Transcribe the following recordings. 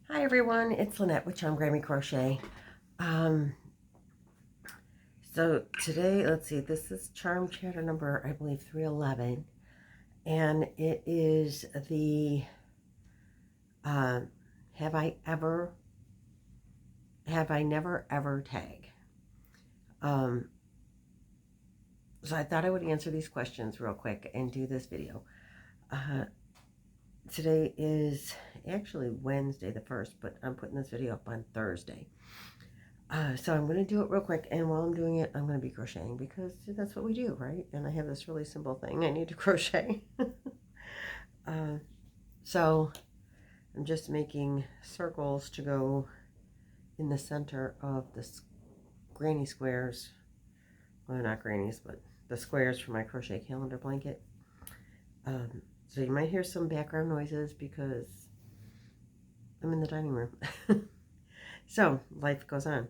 Hi everyone, it's Lynette with Grammy Crochet. Um, so today, let's see, this is Charm Chatter number, I believe, 311, and it is the uh, Have I Never Ever tag. Um, so I thought I would answer these questions real quick and do this video. Uh, Today is actually Wednesday the 1st, but I'm putting this video up on Thursday. So I'm going to do it real quick, and while I'm doing it, I'm going to be crocheting because that's what we do, right? And I have this really simple thing I need to crochet. uh, so I'm just making circles to go in the center of the granny squares. Well, not grannies, but the squares for my crochet calendar blanket. So you might hear some background noises because I'm in the dining room. So life goes on.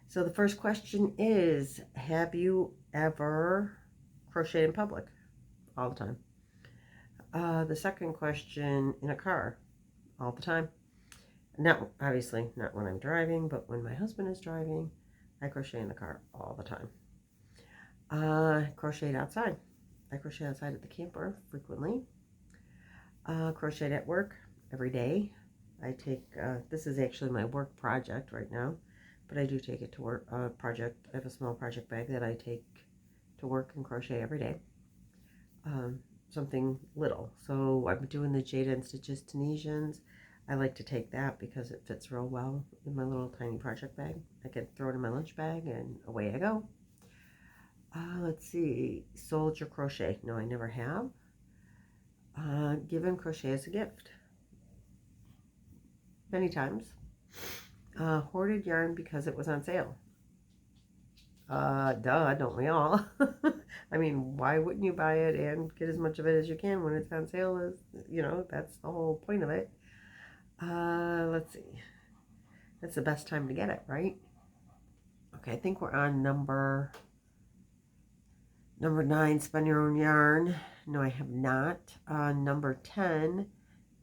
So the first question is, have you ever crocheted in public? All the time. The second question, in a car? All the time. Not, obviously, not when I'm driving, but when my husband is driving, I crochet in the car all the time. Crocheted outside. I crochet outside at the camper frequently. Crocheted at work every day. I take, this is actually my work project right now, but I do take it to work, project. I have a small project bag that I take to work and crochet every day. Something little. So I'm doing the Jada and Stitches Tunisians. I like to take that because it fits real well in my little tiny project bag. I can throw it in my lunch bag and away I go. Let's see, soldier crochet. No, I never have. Given crochet as a gift. Many times. Hoarded yarn because it was on sale. Duh, don't we all? I mean, why wouldn't you buy it and get as much of it as you can when it's on sale? As you know, that's the whole point of it. Let's see. That's the best time to get it, right? Okay, I think we're on number 9, spun your own yarn. No, I have not. Number 10,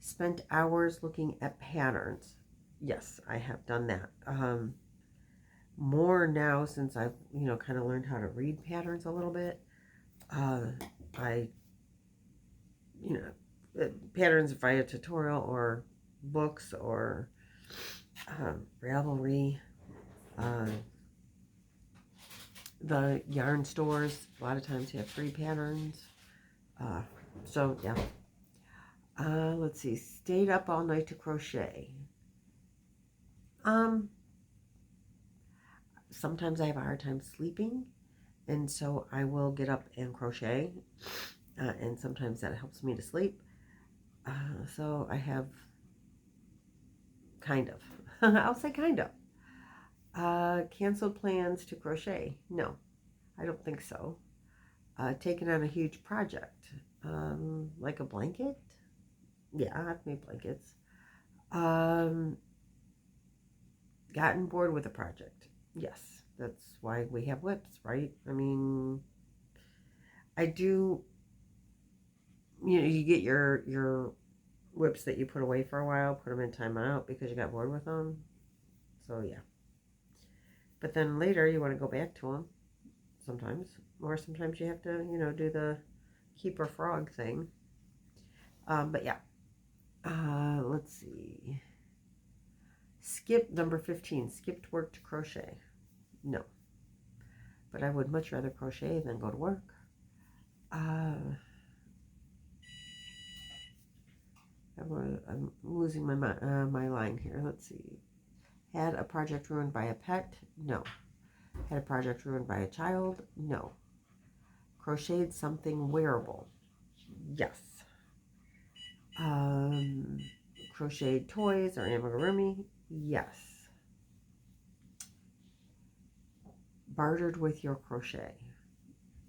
spent hours looking at patterns. Yes, I have done that. More now since I've, kind of learned how to read patterns a little bit. I, patterns via tutorial or books or Ravelry, the yarn stores. A lot of times have free patterns. So yeah. Let's see. Stayed up all night to crochet. Sometimes I have a hard time sleeping, and so I will get up and crochet, and sometimes that helps me to sleep. So I have kind of, I'll say kind of, canceled plans to crochet. No, I don't think so. Taken on a huge project, like a blanket. Yeah, I've made blankets. Gotten bored with a project. Yes, that's why we have whips, right? I mean, I do, you get your whips that you put away for a while, put them in timeout because you got bored with them. So yeah. But then later you want to go back to them sometimes, or sometimes you have to, do the keeper frog thing. But yeah. Let's see. Skip number 15. Skipped work to crochet. No. But I would much rather crochet than go to work. I'm losing my line here. Let's see. Had a project ruined by a pet? No. Had a project ruined by a child? No. Crocheted something wearable? Yes. Crocheted toys or amigurumi? Yes. Bartered with your crochet?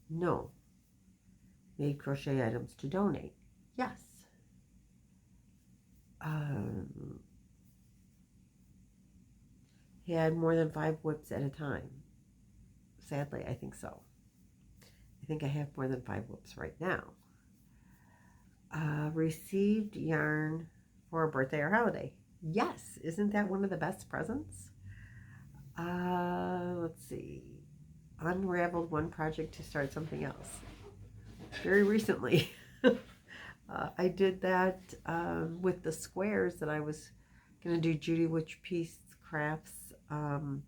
No. Made crochet items to donate? Yes. Had more than 5 whips at a time? Sadly, I think so. I think I have more than 5 whips right now. Received yarn for a birthday or holiday? Yes, isn't that one of the best presents? Let's see. Unraveled one project to start something else. Very recently. I did that with the squares that I was going to do Judy Witch Peace Crafts, her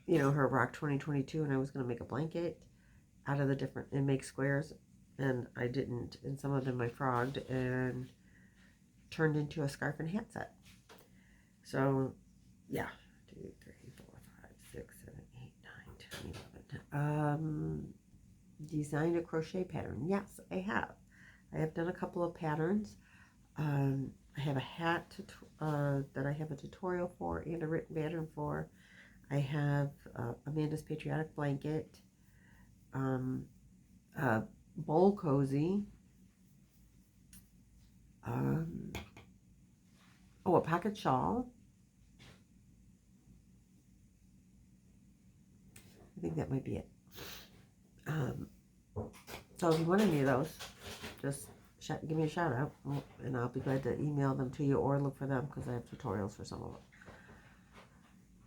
Rock 2022, and I was going to make a blanket out of the different, and make squares, and I didn't, and some of them I frogged and turned into a scarf and hat set. So, yeah, 2, 3, 4, 5, 6, 7, 8, 9, 10, 11. Designed a crochet pattern. Yes, I have. I have done a couple of patterns. I have a hat that I have a tutorial for and a written pattern for. I have Amanda's Patriotic Blanket, a bowl cozy, a pocket shawl. I think that might be it. So if you want any of those, just give me a shout out, and I'll be glad to email them to you or look for them, because I have tutorials for some of them.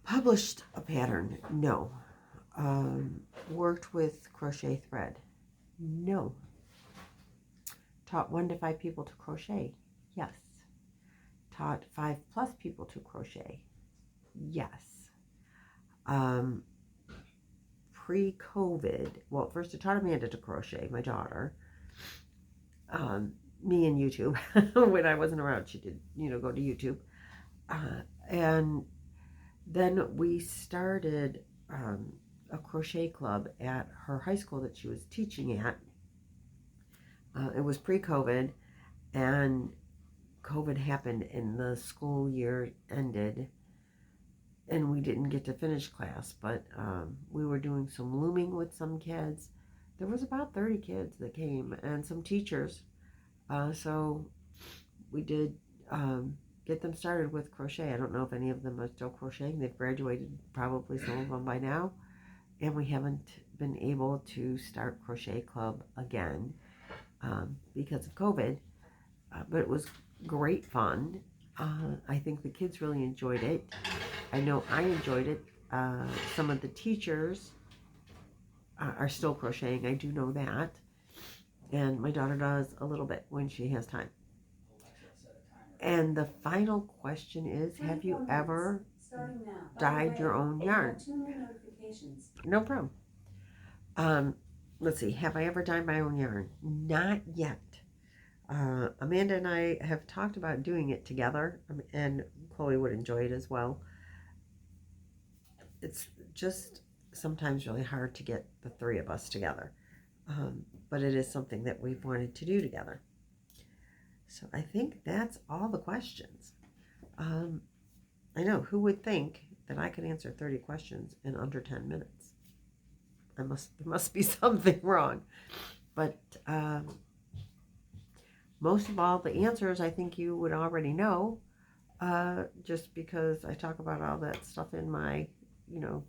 Published a pattern? No. Worked with crochet thread? No. Taught 1 to 5 people to crochet? Yes. Taught 5+ people to crochet? Yes. Pre-COVID, well, first I taught Amanda to crochet, my daughter. Me and YouTube. When I wasn't around, she did, go to YouTube. And then we started a crochet club at her high school that she was teaching at. It was pre-COVID, and COVID happened and the school year ended, and we didn't get to finish class, but we were doing some looming with some kids. There was about 30 kids that came, and some teachers. So we did get them started with crochet. I don't know if any of them are still crocheting. They've graduated, probably some of them by now. And we haven't been able to start Crochet Club again because of COVID. But it was great fun. I think the kids really enjoyed it. I know I enjoyed it. Some of the teachers are still crocheting. I do know that. And my daughter does a little bit when she has time. And the final question is, have you ever dyed your own yarn? No problem. Let's see. Have I ever dyed my own yarn? Not yet. Amanda and I have talked about doing it together, and Chloe would enjoy it as well. It's just sometimes really hard to get the 3 of us together. But it is something that we've wanted to do together. So I think that's all the questions. I know, who would think that I could answer 30 questions in under 10 minutes? There must be something wrong. But most of all, the answers I think you would already know, just because I talk about all that stuff in my, in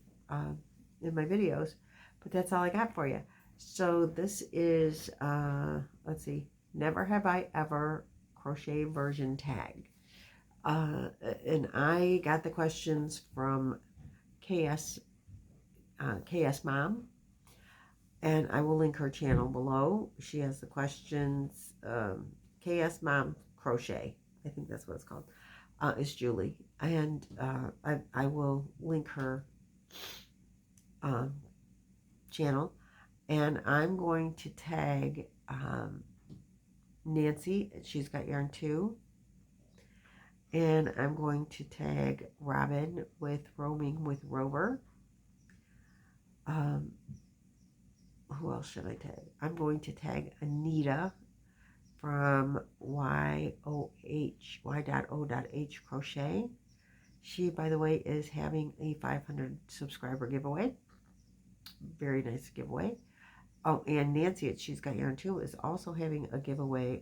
my videos. But that's all I got for you. So this is, let's see, Never Have I Ever Crochet Version Tag. And I got the questions from KS Mom, and I will link her channel below. She has the questions, KS Mom Crochet, I think that's what it's called. It's Julie, and I will link her channel, and I'm going to tag Nancy. She's got yarn too. And I'm going to tag Robin with Roaming with Rover. Who else should I tag? I'm going to tag Anita from Y.O.H Crochet. She, by the way, is having a 500 subscriber giveaway. Very nice giveaway. Oh, and Nancy at She's Got Yarn Too is also having a giveaway,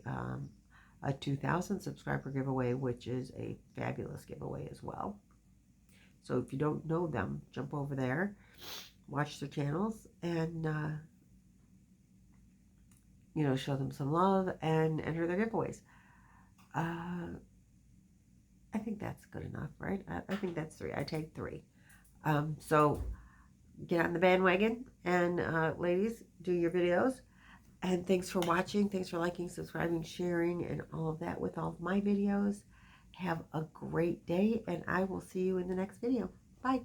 a 2,000 subscriber giveaway, which is a fabulous giveaway as well. So if you don't know them, jump over there, watch their channels, and show them some love and enter their giveaways. think that's good enough, right? I think that's 3. I take 3. So get on the bandwagon, and ladies, do your videos. And thanks for watching. Thanks for liking, subscribing, sharing, and all of that with all of my videos. Have a great day, and I will see you in the next video. Bye.